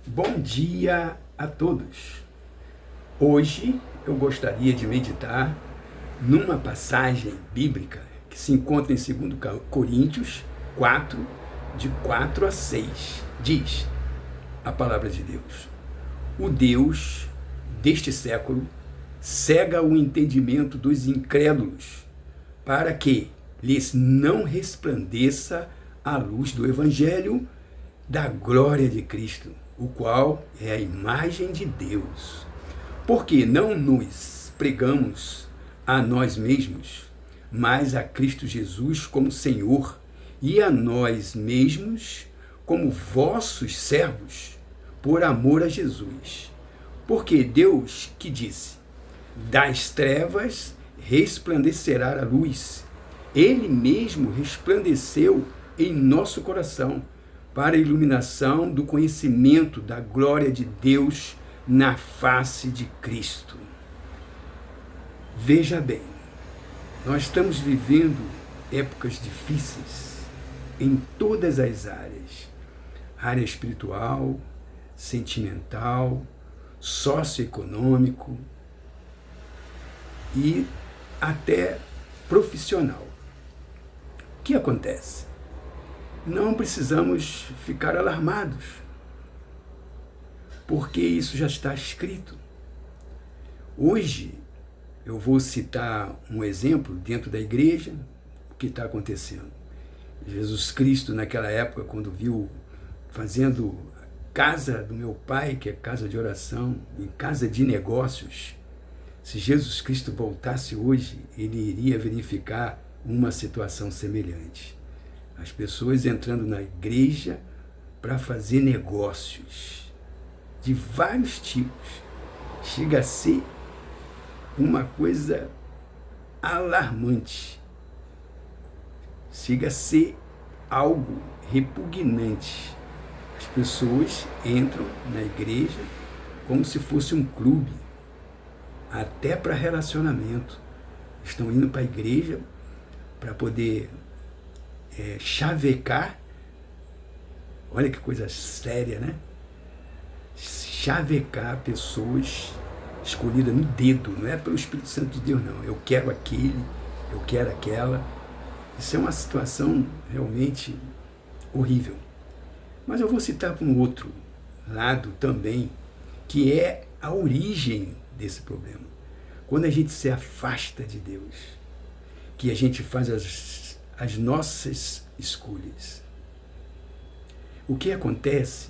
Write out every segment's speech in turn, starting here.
Bom dia a todos. Hoje eu gostaria de meditar numa passagem bíblica que se encontra em 2 Coríntios 4, de 4 a 6. Diz a palavra de Deus: o Deus deste século cega o entendimento dos incrédulos, para que lhes não resplandeça a luz do Evangelho da glória de Cristo, o qual é a imagem de Deus. Porque não nos pregamos a nós mesmos, mas a Cristo Jesus como Senhor, e a nós mesmos como vossos servos, por amor a Jesus. Porque Deus que disse: das trevas resplandecerá a luz, Ele mesmo resplandeceu em nosso coração, para a iluminação do conhecimento da glória de Deus na face de Cristo. Veja bem, nós estamos vivendo épocas difíceis em todas as áreas: área espiritual, sentimental, socioeconômico e até profissional. O que acontece? Não precisamos ficar alarmados, porque isso já está escrito. Hoje, eu vou citar um exemplo dentro da igreja, o que está acontecendo. Jesus Cristo, naquela época, quando viu fazendo casa do meu pai, que é casa de oração, em casa de negócios, se Jesus Cristo voltasse hoje, ele iria verificar uma situação semelhante. As pessoas entrando na igreja para fazer negócios de vários tipos. Chega a ser uma coisa alarmante. Chega a ser algo repugnante. As pessoas entram na igreja como se fosse um clube, até para relacionamento. Estão indo para a igreja para poder chavecar. Olha que coisa séria, né? Chavecar pessoas escolhidas no dedo, não é pelo Espírito Santo de Deus, não. Eu quero aquele, eu quero aquela. Isso é uma situação realmente horrível. Mas eu vou citar para um outro lado também, que é a origem desse problema. Quando a gente se afasta de Deus, que a gente faz as nossas escolhas. O que acontece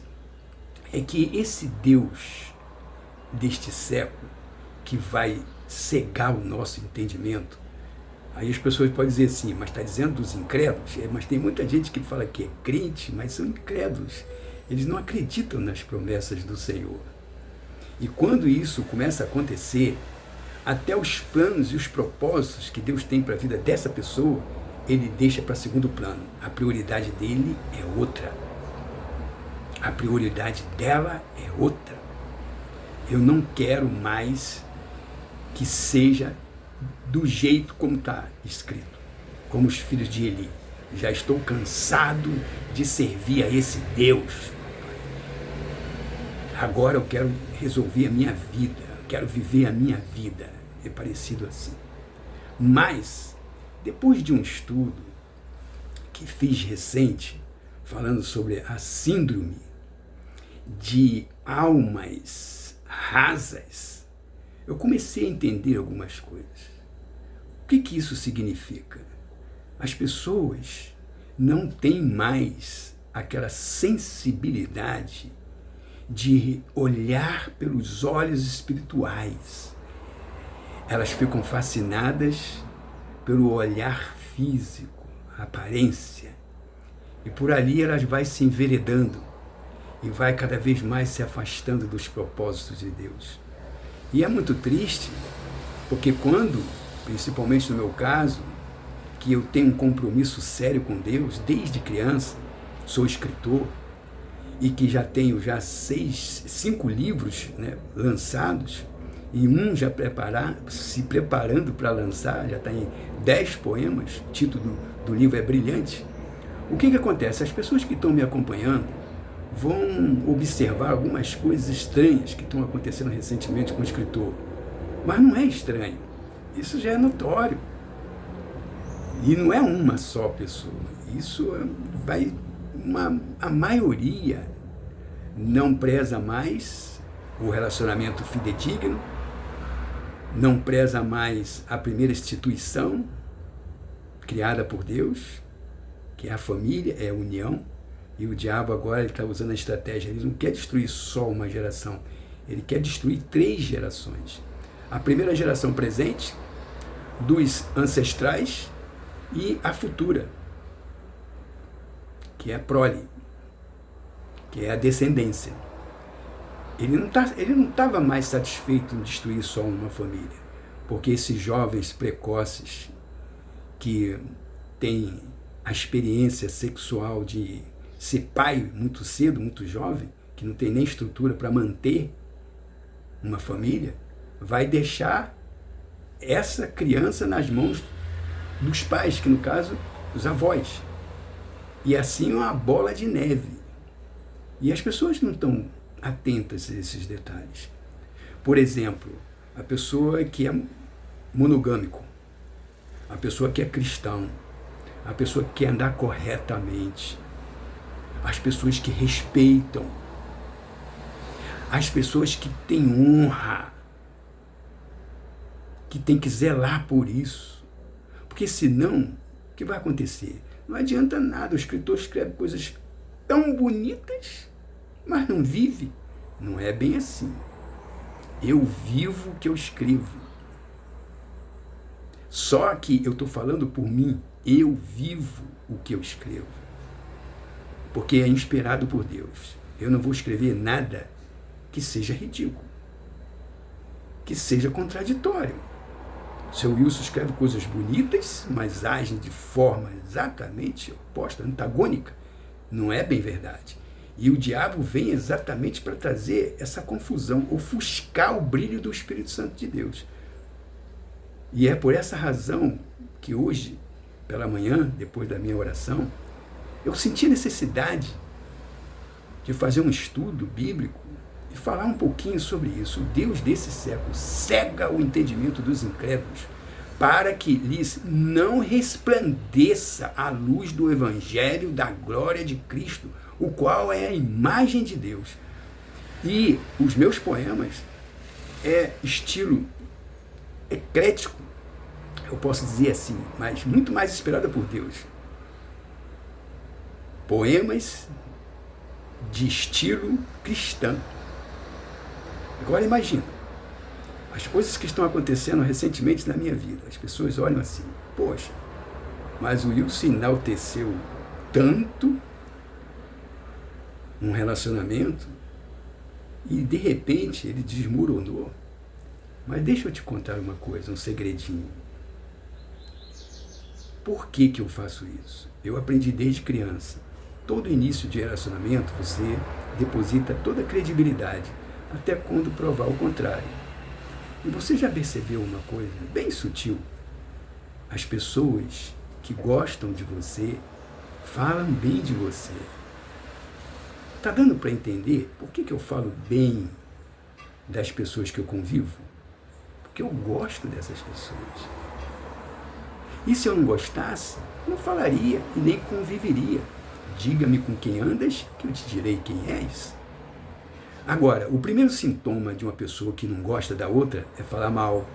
é que esse Deus deste século, que vai cegar o nosso entendimento, aí as pessoas podem dizer assim: mas está dizendo dos incrédulos? Mas tem muita gente que fala que é crente, mas são incrédulos. Eles não acreditam nas promessas do Senhor. E quando isso começa a acontecer, até os planos e os propósitos que Deus tem para a vida dessa pessoa, ele deixa para segundo plano. A prioridade dele é outra. A prioridade dela é outra. Eu não quero mais que seja do jeito como está escrito, como os filhos de Eli. Já estou cansado de servir a esse Deus. Agora eu quero resolver a minha vida, quero viver a minha vida. É parecido assim. Mas depois de um estudo que fiz recente, falando sobre a síndrome de almas rasas, eu comecei a entender algumas coisas. O que isso significa? As pessoas não têm mais aquela sensibilidade de olhar pelos olhos espirituais. Elas ficam fascinadas pelo olhar físico, a aparência, e por ali elas vão se enveredando e vai cada vez mais se afastando dos propósitos de Deus. E é muito triste, porque quando, principalmente no meu caso, que eu tenho um compromisso sério com Deus desde criança, sou escritor, e que já tenho 5 livros, né, lançados, e um já se preparando para lançar, já está em 10 poemas, o título do livro é brilhante. O que acontece? As pessoas que estão me acompanhando vão observar algumas coisas estranhas que estão acontecendo recentemente com o escritor. Mas não é estranho, isso já é notório. E não é uma só pessoa, isso vai... a maioria não preza mais o relacionamento fidedigno, não preza mais a primeira instituição criada por Deus, que é a família, é a união, e o diabo agora está usando a estratégia, ele não quer destruir só uma geração, ele quer destruir 3 gerações. A primeira geração presente, dos ancestrais, e a futura, que é a prole, que é a descendência. Ele não estava mais satisfeito em destruir só uma família, porque esses jovens precoces que têm a experiência sexual de ser pai muito cedo, muito jovem, que não tem nem estrutura para manter uma família, vai deixar essa criança nas mãos dos pais, que no caso, os avós. E assim uma bola de neve. E as pessoas não estão atentas a esses detalhes. Por exemplo, a pessoa que é monogâmico, a pessoa que é cristão, a pessoa que quer andar corretamente, as pessoas que respeitam, as pessoas que têm honra, que tem que zelar por isso. Porque senão, o que vai acontecer? Não adianta nada, o escritor escreve coisas tão bonitas, mas não vive. Não é bem assim. Eu vivo o que eu escrevo. Só que eu estou falando por mim, eu vivo o que eu escrevo. Porque é inspirado por Deus. Eu não vou escrever nada que seja ridículo, que seja contraditório. O seu Wilson escreve coisas bonitas, mas agem de forma exatamente oposta, antagônica. Não é bem verdade. E o diabo vem exatamente para trazer essa confusão, ofuscar o brilho do Espírito Santo de Deus. E é por essa razão que hoje, pela manhã, depois da minha oração, eu senti necessidade de fazer um estudo bíblico e falar um pouquinho sobre isso. O Deus desse século cega o entendimento dos incrédulos para que lhes não resplandeça a luz do Evangelho da glória de Cristo, o qual é a imagem de Deus. E os meus poemas é estilo eclético, eu posso dizer assim, mas muito mais inspirado por Deus. Poemas de estilo cristão. Agora imagina, as coisas que estão acontecendo recentemente na minha vida. As pessoas olham assim, poxa, mas o Wilson enalteceu tanto um relacionamento e de repente ele desmoronou. Mas deixa eu te contar uma coisa, um segredinho. Por que eu faço isso? Eu aprendi desde criança. Todo início de relacionamento você deposita toda a credibilidade, até quando provar o contrário. E você já percebeu uma coisa bem sutil? As pessoas que gostam de você falam bem de você. Está dando para entender por que eu falo bem das pessoas que eu convivo? Porque eu gosto dessas pessoas. E se eu não gostasse, não falaria e nem conviveria. Diga-me com quem andas, que eu te direi quem és. Agora, o primeiro sintoma de uma pessoa que não gosta da outra é falar mal.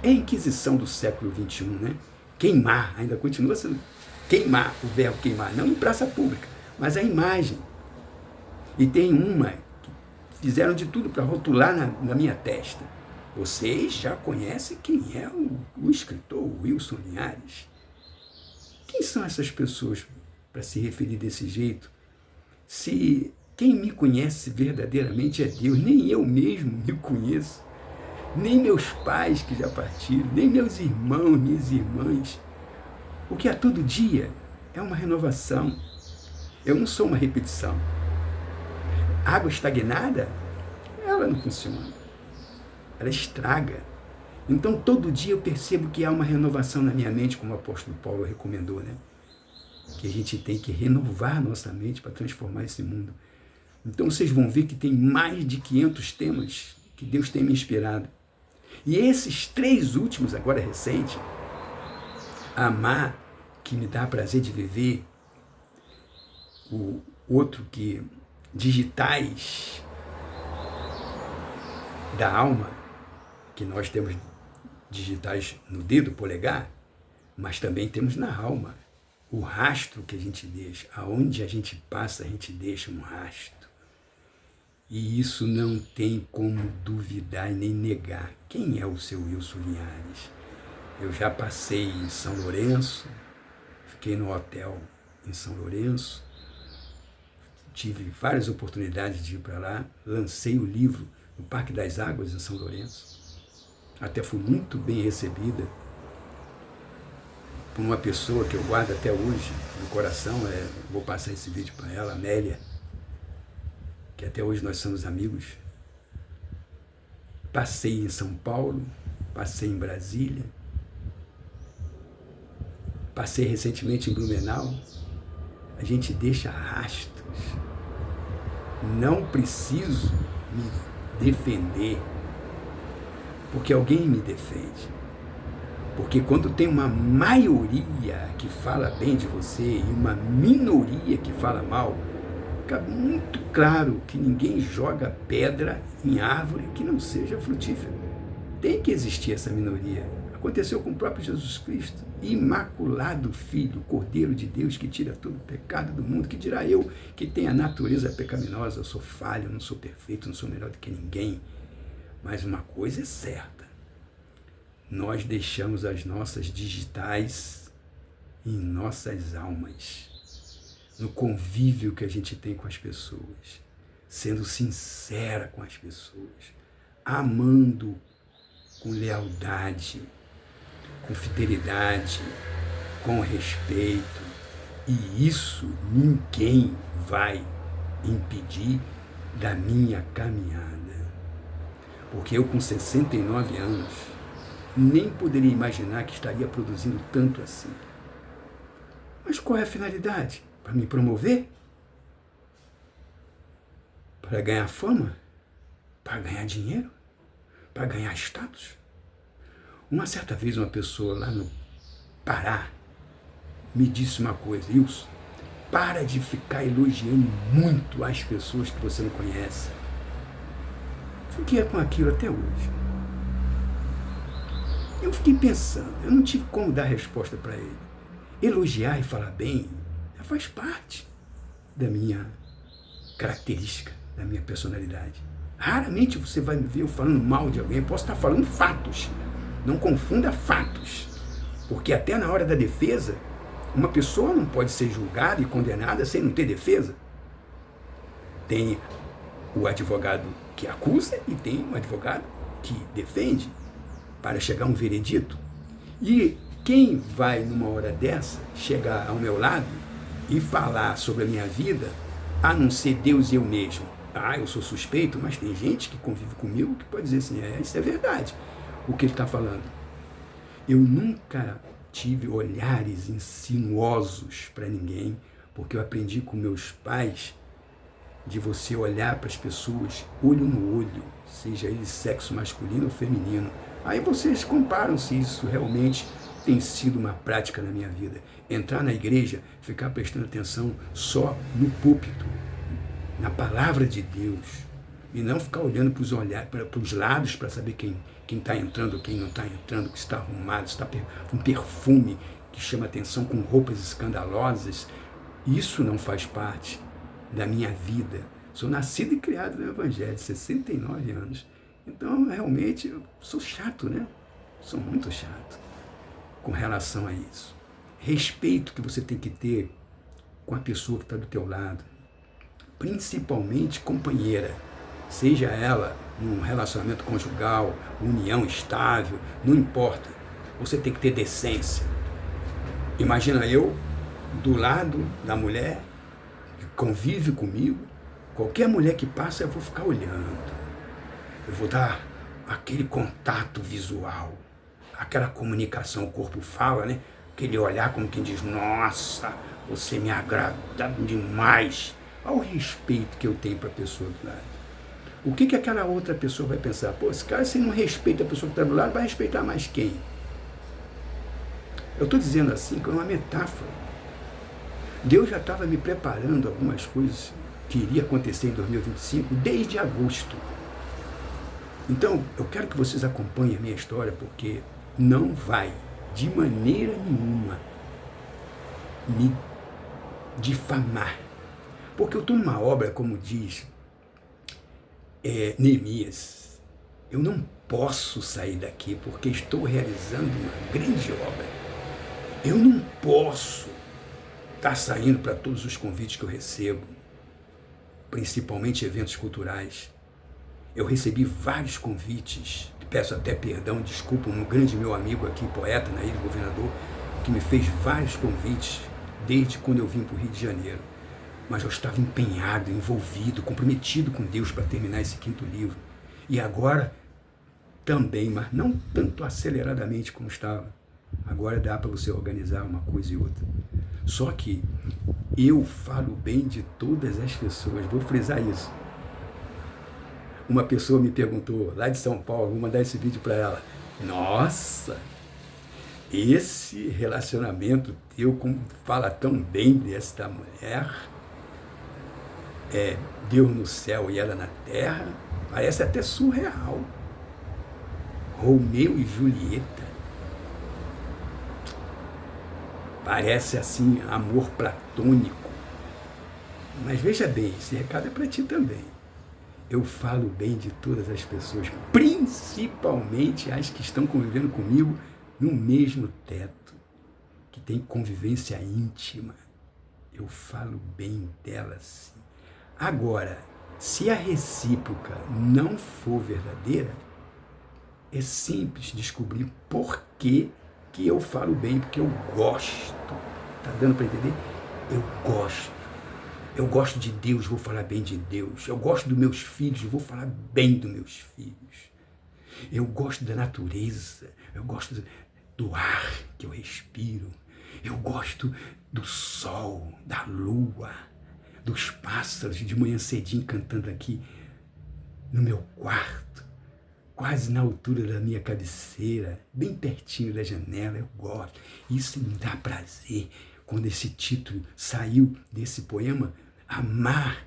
É a Inquisição do século XXI, né? Queimar, ainda continua sendo queimar, o verbo queimar, não em praça pública, mas a imagem. E tem uma que fizeram de tudo para rotular na minha testa. Vocês já conhecem quem é o escritor Wilson Linhares. Quem são essas pessoas para se referir desse jeito? Se quem me conhece verdadeiramente é Deus, nem eu mesmo me conheço, nem meus pais que já partiram, nem meus irmãos, minhas irmãs. O que há todo dia é uma renovação. Eu não sou uma repetição. Água estagnada, ela não funciona. Ela estraga. Então, todo dia eu percebo que há uma renovação na minha mente, como o apóstolo Paulo recomendou, né? Que a gente tem que renovar nossa mente para transformar esse mundo. Então vocês vão ver que tem mais de 500 temas que Deus tem me inspirado. E esses 3 últimos, agora recente, amar, que me dá prazer de viver, o outro que digitais da alma, que nós temos digitais no dedo, polegar, mas também temos na alma o rastro que a gente deixa. Aonde a gente passa, a gente deixa um rastro. E isso não tem como duvidar e nem negar. Quem é o seu Wilson Linhares? Eu já passei em São Lourenço, fiquei no hotel em São Lourenço, tive várias oportunidades de ir para lá, lancei o livro no Parque das Águas, em São Lourenço. Até fui muito bem recebida por uma pessoa que eu guardo até hoje no coração, vou passar esse vídeo para ela, Amélia, que até hoje nós somos amigos. Passei em São Paulo, passei em Brasília, passei recentemente em Blumenau. A gente deixa rastros. Não preciso me defender, porque alguém me defende. Porque quando tem uma maioria que fala bem de você e uma minoria que fala mal, fica muito claro que ninguém joga pedra em árvore que não seja frutífera. Tem que existir essa minoria. Aconteceu com o próprio Jesus Cristo, imaculado Filho, Cordeiro de Deus, que tira todo o pecado do mundo. Que dirá eu, que tenho a natureza pecaminosa? Eu sou falho, não sou perfeito, não sou melhor do que ninguém. Mas uma coisa é certa, nós deixamos as nossas digitais em nossas almas, no convívio que a gente tem com as pessoas, sendo sincera com as pessoas, amando com lealdade, com fidelidade, com respeito. E isso ninguém vai impedir da minha caminhada. Porque eu, com 69 anos, nem poderia imaginar que estaria produzindo tanto assim. Mas qual é a finalidade? Para me promover? Para ganhar fama? Para ganhar dinheiro? Para ganhar status? Uma certa vez uma pessoa lá no Pará me disse uma coisa: Wilson, para de ficar elogiando muito as pessoas que você não conhece. Fiquei com aquilo até hoje. Eu fiquei pensando, eu não tive como dar resposta para ele. Elogiar e falar bem faz parte da minha característica, da minha personalidade. Raramente você vai me ver eu falando mal de alguém. Eu posso estar falando fatos. Não confunda fatos. Porque até na hora da defesa, uma pessoa não pode ser julgada e condenada sem não ter defesa. Tem o advogado que acusa e tem o advogado que defende para chegar a um veredito. E quem vai numa hora dessa chegar ao meu lado e falar sobre a minha vida, a não ser Deus e eu mesmo? Ah, eu sou suspeito, mas tem gente que convive comigo que pode dizer assim, isso é verdade, o que ele está falando. Eu nunca tive olhares insinuosos para ninguém, porque eu aprendi com meus pais de você olhar para as pessoas olho no olho, seja ele sexo masculino ou feminino. Aí vocês comparam se isso realmente tem sido uma prática na minha vida. Entrar na igreja, ficar prestando atenção só no púlpito, na palavra de Deus, e não ficar olhando para os lados para saber quem está entrando, quem não está entrando, que está arrumado, está com perfume que chama atenção, com roupas escandalosas. Isso não faz parte da minha vida. Sou nascido e criado no Evangelho, 69 anos. Então, realmente, eu sou chato, né? Sou muito chato com relação a isso. Respeito que você tem que ter com a pessoa que está do teu lado, principalmente companheira, seja ela num relacionamento conjugal, união estável, não importa. Você tem que ter decência. Imagina eu do lado da mulher que convive comigo, qualquer mulher que passa eu vou ficar olhando. Eu vou dar aquele contato visual, aquela comunicação, o corpo fala, né? Aquele olhar como quem diz, nossa, você me agrada demais. Ao respeito que eu tenho para a pessoa do lado. O que aquela outra pessoa vai pensar? Pô, esse cara, se não respeita a pessoa que está do lado, vai respeitar mais quem? Eu estou dizendo assim que é uma metáfora. Deus já estava me preparando algumas coisas que iria acontecer em 2025 desde agosto. Então, eu quero que vocês acompanhem a minha história, porque não vai, de maneira nenhuma, me difamar. Porque eu estou numa obra, como diz Neemias, eu não posso sair daqui porque estou realizando uma grande obra. Eu não posso estar saindo para todos os convites que eu recebo, principalmente eventos culturais. Eu recebi vários convites, peço até perdão, desculpa, um grande meu amigo aqui, poeta na Ilha do Governador, que me fez vários convites desde quando eu vim para o Rio de Janeiro. Mas eu estava empenhado, envolvido, comprometido com Deus para terminar esse 5º livro. E agora também, mas não tanto aceleradamente como estava. Agora dá para você organizar uma coisa e outra. Só que eu falo bem de todas as pessoas, vou frisar isso. Uma pessoa me perguntou, lá de São Paulo, vou mandar esse vídeo para ela. Nossa, esse relacionamento teu, como fala tão bem desta mulher, Deus no céu e ela na terra, parece até surreal. Romeu e Julieta. Parece assim, amor platônico. Mas veja bem, esse recado é para ti também. Eu falo bem de todas as pessoas, principalmente as que estão convivendo comigo no mesmo teto, que tem convivência íntima. Eu falo bem delas, sim. Agora, se a recíproca não for verdadeira, é simples descobrir por que eu falo bem, porque eu gosto. Tá dando para entender? Eu gosto. Eu gosto de Deus, vou falar bem de Deus. Eu gosto dos meus filhos, vou falar bem dos meus filhos. Eu gosto da natureza, eu gosto do ar que eu respiro. Eu gosto do sol, da lua, dos pássaros de manhã cedinho cantando aqui no meu quarto, quase na altura da minha cabeceira, bem pertinho da janela. Eu gosto. Isso me dá prazer. Quando esse título saiu desse poema, amar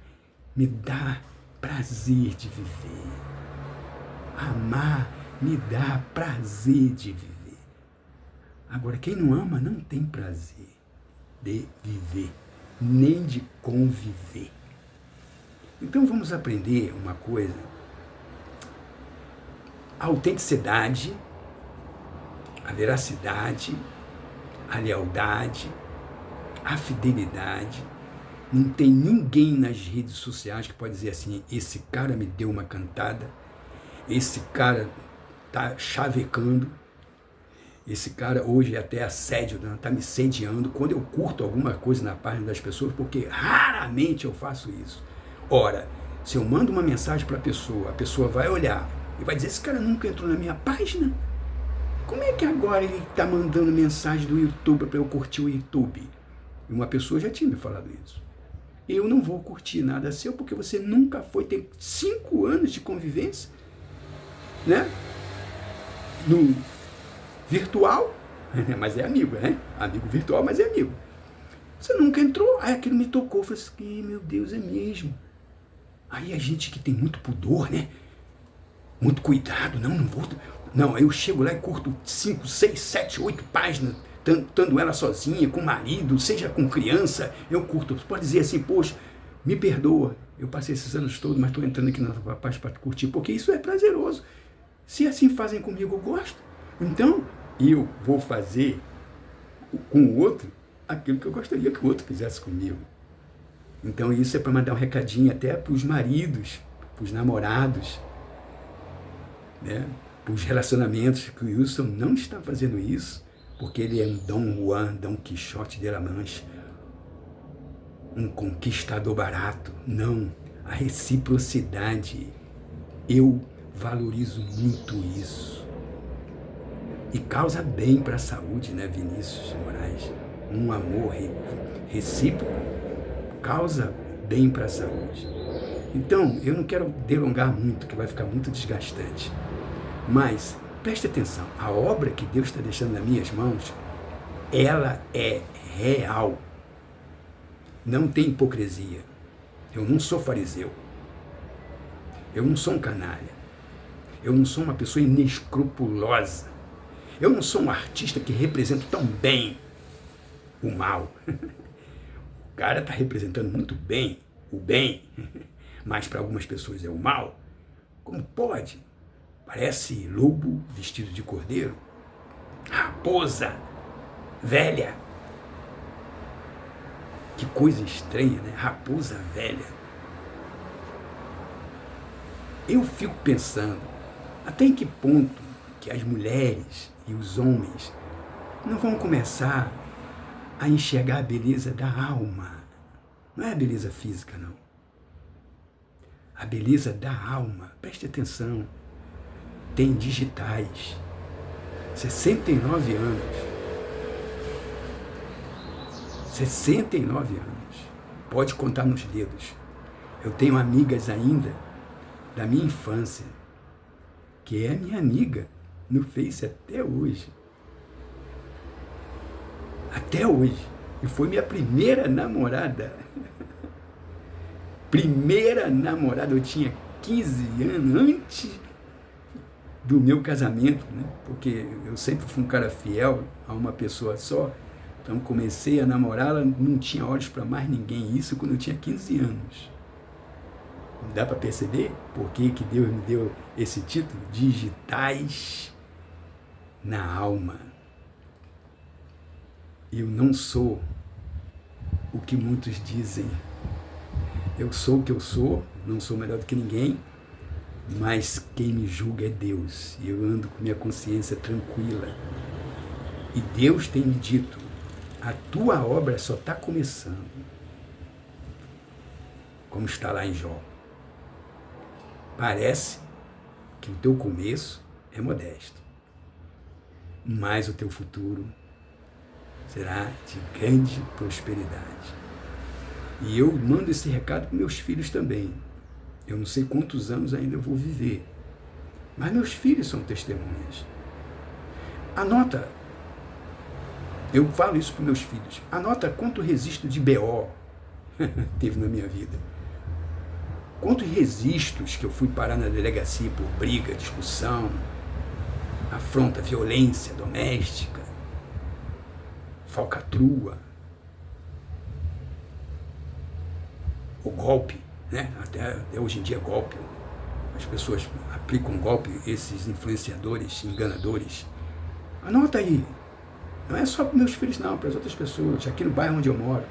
me dá prazer de viver. Amar me dá prazer de viver. Agora, quem não ama não tem prazer de viver, nem de conviver. Então vamos aprender uma coisa. A autenticidade, a veracidade, a lealdade, a fidelidade. Não tem ninguém nas redes sociais que pode dizer assim, esse cara me deu uma cantada, esse cara tá chavecando, esse cara hoje é até assédio, tá me sediando, quando eu curto alguma coisa na página das pessoas, porque raramente eu faço isso. Ora, se eu mando uma mensagem para a pessoa vai olhar e vai dizer, esse cara nunca entrou na minha página? Como é que agora ele está mandando mensagem do YouTube para eu curtir o YouTube? E uma pessoa já tinha me falado isso. Eu não vou curtir nada seu porque você nunca foi, tem 5 anos de convivência, né? No virtual, mas é amigo, né? Amigo virtual, mas é amigo. Você nunca entrou, aí aquilo me tocou, eu falei assim, meu Deus, é mesmo. Aí a gente que tem muito pudor, né? Muito cuidado, não vou... Não, aí eu chego lá e curto 5, 6, 7, 8 páginas, estando ela sozinha, com o marido, seja com criança, eu curto. Você pode dizer assim, poxa, me perdoa, eu passei esses anos todos, mas estou entrando aqui na paz para curtir, porque isso é prazeroso. Se assim fazem comigo, eu gosto. Então, eu vou fazer com o outro aquilo que eu gostaria que o outro fizesse comigo. Então, isso é para mandar um recadinho até para os maridos, para os namorados, né? Para os relacionamentos, que o Wilson não está fazendo isso, porque ele é um Dom Juan, Dom Quixote de la Mancha, um conquistador barato. Não, a reciprocidade, eu valorizo muito isso. E causa bem para a saúde, né, Vinícius Moraes? Um amor recíproco causa bem para a saúde. Então, eu não quero delongar muito, que vai ficar muito desgastante. Mas, preste atenção, a obra que Deus está deixando nas minhas mãos, ela é real. Não tem hipocrisia. Eu não sou fariseu. Eu não sou um canalha. Eu não sou uma pessoa inescrupulosa. Eu não sou um artista que representa tão bem o mal. O cara está representando muito bem o bem, mas para algumas pessoas é o mal. Como pode? Parece lobo vestido de cordeiro. Raposa velha. Que coisa estranha, né? Raposa velha. Eu fico pensando, até em que ponto que as mulheres e os homens não vão começar a enxergar a beleza da alma. Não é a beleza física, não. A beleza da alma. Preste atenção. Tem digitais. 69 anos. 69 anos. Pode contar nos dedos. Eu tenho amigas ainda da minha infância, que é minha amiga no Face até hoje. Até hoje. E foi minha primeira namorada. Primeira namorada, eu tinha 15 anos, antes do meu casamento, né? Porque eu sempre fui um cara fiel a uma pessoa só. Então comecei a namorá-la, não tinha olhos para mais ninguém. Isso quando eu tinha 15 anos. Dá para perceber por que Deus me deu esse título? Digitais na alma. Eu não sou o que muitos dizem. Eu sou o que eu sou, não sou melhor do que ninguém, mas quem me julga é Deus. E eu ando com minha consciência tranquila. E Deus tem me dito, a tua obra só está começando. Como está lá em Jó. Parece que o teu começo é modesto, mas o teu futuro será de grande prosperidade. E eu mando esse recado para meus filhos também. Eu não sei quantos anos ainda eu vou viver, mas meus filhos são testemunhas. Anota, eu falo isso para meus filhos, anota quanto registro de BO teve na minha vida. Quantos registros que eu fui parar na delegacia por briga, discussão, afronta, violência doméstica, falcatrua, o golpe, né? Até hoje em dia golpe. As pessoas aplicam golpe, esses influenciadores, enganadores. Anota aí. Não é só para meus filhos não, para as outras pessoas. Aqui no bairro onde eu moro,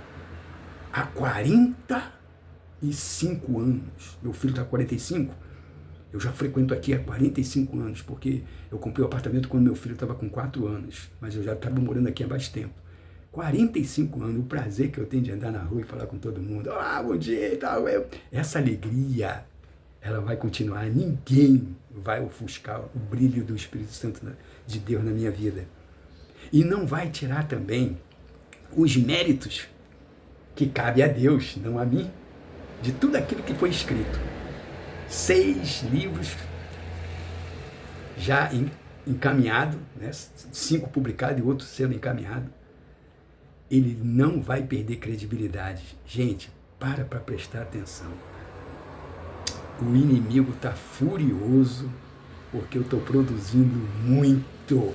há 45 anos. Meu filho está com 45. Eu já frequento aqui há 45 anos, porque eu comprei o apartamento quando meu filho estava com 4 anos. Mas eu já estava morando aqui há mais tempo. 45 anos, o prazer que eu tenho de andar na rua e falar com todo mundo. Olá, bom dia e tal. Essa alegria, ela vai continuar. Ninguém vai ofuscar o brilho do Espírito Santo de Deus na minha vida. E não vai tirar também os méritos que cabe a Deus, não a mim, de tudo aquilo que foi escrito. 6 livros já encaminhados, né? 5 publicados e outros sendo encaminhados. Ele não vai perder credibilidade. Gente, para prestar atenção. O inimigo está furioso porque eu estou produzindo muito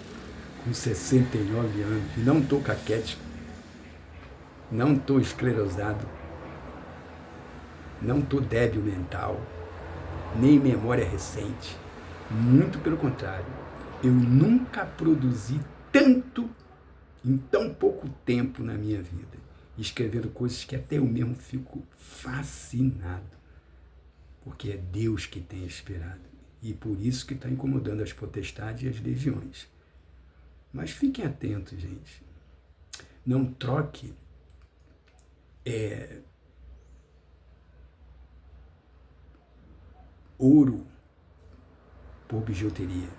com 69 anos. Não estou caquético. Não estou esclerosado. Não estou débil mental. Nem memória recente. Muito pelo contrário. Eu nunca produzi tanto em tão pouco tempo na minha vida, escrevendo coisas que até eu mesmo fico fascinado, porque é Deus que tem inspirado, e por isso que está incomodando as potestades e as legiões. Mas fiquem atentos, gente. Não troque ouro por bijuteria.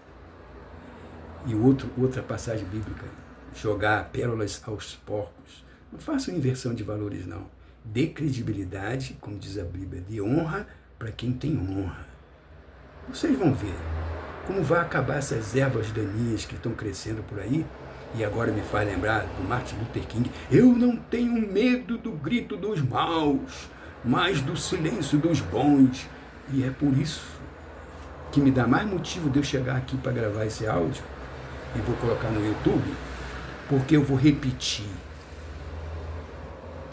E outra passagem bíblica, jogar pérolas aos porcos. Não façam inversão de valores, não. Dê credibilidade, como diz a Bíblia, de honra para quem tem honra. Vocês vão ver como vai acabar essas ervas daninhas que estão crescendo por aí. E agora me faz lembrar do Martin Luther King. Eu não tenho medo do grito dos maus, mas do silêncio dos bons. E é por isso que me dá mais motivo de eu chegar aqui para gravar esse áudio e vou colocar no YouTube, porque eu vou repetir.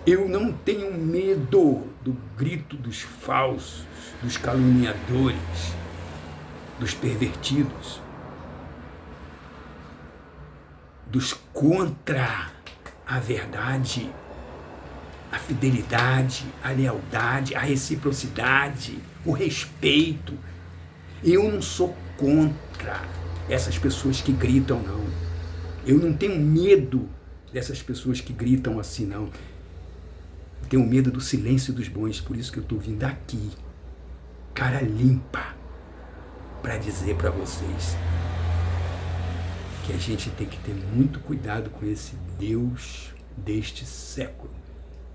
Eu não tenho medo do grito dos falsos, dos caluniadores, dos pervertidos, dos contra a verdade, a fidelidade, a lealdade, a reciprocidade, o respeito. Eu não sou contra essas pessoas que gritam, não. Eu não tenho medo dessas pessoas que gritam assim, não. Eu tenho medo do silêncio dos bons, por isso que eu estou vindo aqui, cara limpa, para dizer para vocês que a gente tem que ter muito cuidado com esse Deus deste século,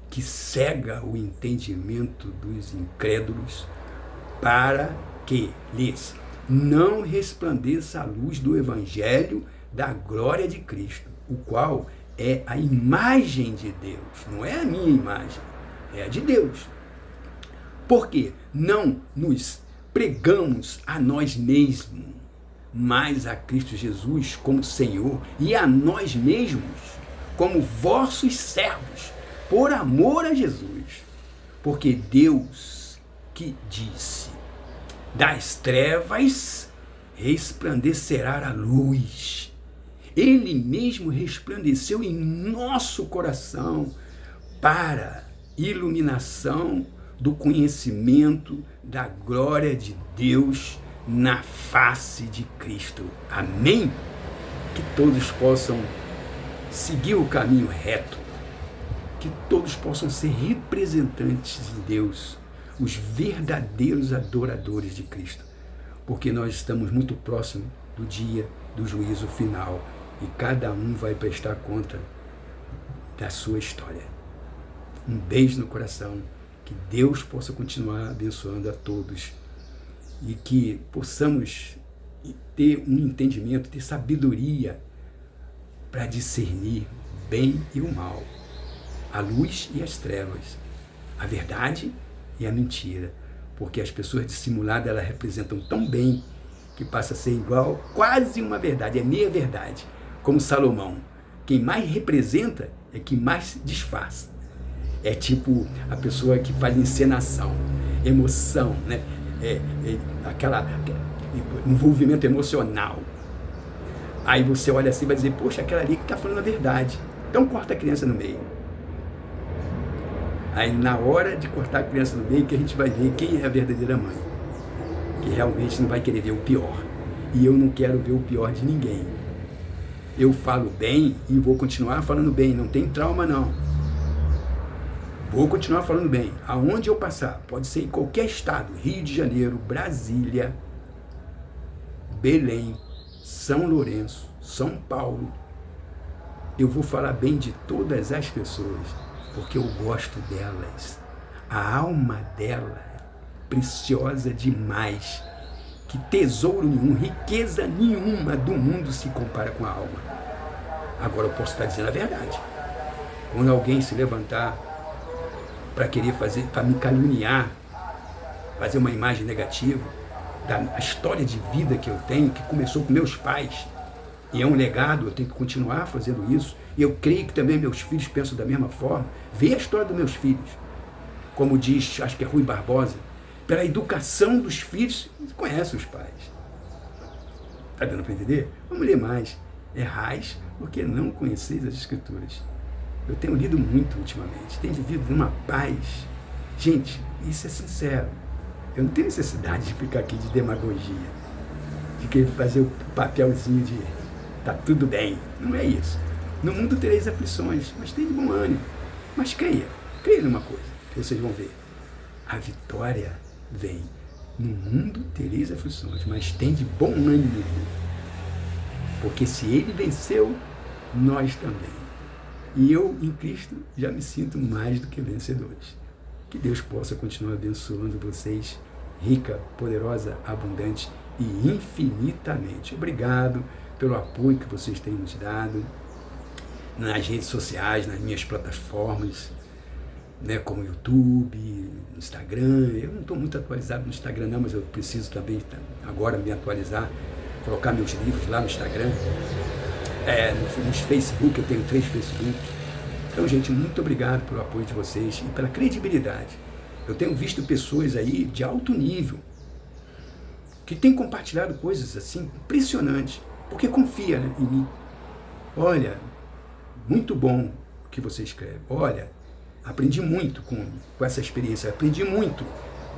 que cega o entendimento dos incrédulos para que lhes não resplandeça a luz do Evangelho da glória de Cristo, o qual é a imagem de Deus, não é a minha imagem, é a de Deus. Porque não nos pregamos a nós mesmos, mas a Cristo Jesus como Senhor e a nós mesmos como vossos servos, por amor a Jesus. Porque Deus que disse, das trevas resplandecerá a luz. Ele mesmo resplandeceu em nosso coração para iluminação do conhecimento da glória de Deus na face de Cristo. Amém? Que todos possam seguir o caminho reto, que todos possam ser representantes de Deus, os verdadeiros adoradores de Cristo, porque nós estamos muito próximos do dia do juízo final e cada um vai prestar conta da sua história. Um beijo no coração, que Deus possa continuar abençoando a todos e que possamos ter um entendimento, ter sabedoria para discernir o bem e o mal, a luz e as trevas, a verdade e a mentira, porque as pessoas dissimuladas, elas representam tão bem que passa a ser igual, quase uma verdade, é meia verdade, como Salomão. Quem mais representa é quem mais disfarça. É tipo a pessoa que faz encenação, emoção, né? Aquela envolvimento emocional. Aí você olha assim e vai dizer, poxa, aquela ali que está falando a verdade. Então corta a criança no meio. Aí na hora de cortar a criança no meio que a gente vai ver quem é a verdadeira mãe, que realmente não vai querer ver o pior. E eu não quero ver o pior de ninguém. Eu falo bem e vou continuar falando bem, não tem trauma não. Vou continuar falando bem, aonde eu passar, pode ser em qualquer estado, Rio de Janeiro, Brasília, Belém, São Lourenço, São Paulo. Eu vou falar bem de todas as pessoas, porque eu gosto delas. A alma dela é preciosa demais, que tesouro nenhum, riqueza nenhuma do mundo se compara com a alma. Agora eu posso estar dizendo a verdade. Quando alguém se levantar para querer fazer, para me caluniar, fazer uma imagem negativa da história de vida que eu tenho, que começou com meus pais, e é um legado, eu tenho que continuar fazendo isso, e eu creio que também meus filhos pensam da mesma forma. Vê a história dos meus filhos, como diz, acho que é Rui Barbosa, pela educação dos filhos, conhece os pais. Está dando para entender? Vamos ler mais. Errais porque não conheceis as Escrituras. Eu tenho lido muito ultimamente, tenho vivido numa paz. Gente, isso é sincero. Eu não tenho necessidade de ficar aqui de demagogia, de querer fazer o papelzinho de tá tudo bem. Não é isso. No mundo tereis aflições, mas tem de bom ânimo. Mas creia numa coisa, que vocês vão ver. A vitória vem. No mundo tereis aflições, mas tem de bom ânimo. Porque se ele venceu, nós também. E eu, em Cristo, já me sinto mais do que vencedores. Que Deus possa continuar abençoando vocês, rica, poderosa, abundante e infinitamente. Obrigado pelo apoio que vocês têm nos dado nas redes sociais, nas minhas plataformas, né, como YouTube, Instagram. Eu não estou muito atualizado no Instagram não, mas eu preciso também agora me atualizar, colocar meus livros lá no Instagram. No Facebook, eu tenho 3 Facebook. Então, gente, muito obrigado pelo apoio de vocês e pela credibilidade. Eu tenho visto pessoas aí de alto nível que têm compartilhado coisas assim impressionantes, porque confia, né, em mim. Olha, muito bom o que você escreve. Olha, aprendi muito com essa experiência, aprendi muito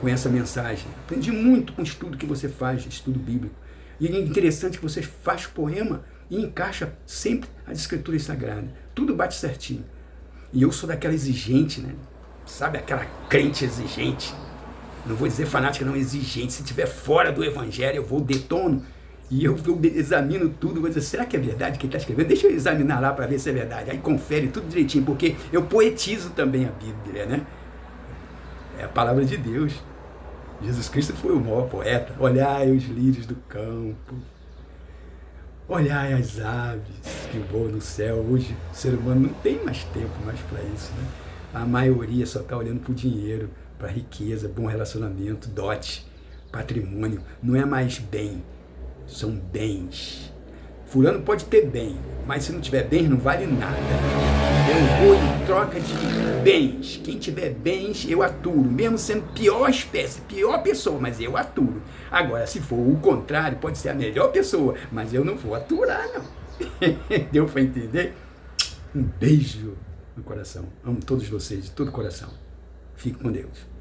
com essa mensagem, aprendi muito com o estudo que você faz, estudo bíblico. E é interessante que você faz poema e encaixa sempre as escrituras sagradas. Tudo bate certinho. E eu sou daquela exigente, né? Sabe, aquela crente exigente. Não vou dizer fanática, não, exigente. Se estiver fora do evangelho, eu vou, detono. E eu examino tudo, vou dizer, será que é verdade que ele está escrevendo? Deixa eu examinar lá para ver se é verdade. Aí confere tudo direitinho, porque eu poetizo também a Bíblia, né? É a palavra de Deus. Jesus Cristo foi o maior poeta. Olhai os lírios do campo, olhai as aves que voam no céu. Hoje o ser humano não tem mais tempo mais para isso, né? A maioria só está olhando para o dinheiro, para a riqueza, bom relacionamento, dote, patrimônio. Não é mais bem, são bens. Fulano pode ter bem, mas se não tiver bens não vale nada. Eu vou em troca de bens. Quem tiver bens, eu aturo, mesmo sendo pior espécie, pior pessoa, mas eu aturo. Agora, se for o contrário, pode ser a melhor pessoa, mas eu não vou aturar, não. Deu para entender? Um beijo no coração. Amo todos vocês de todo o coração. Fique com Deus.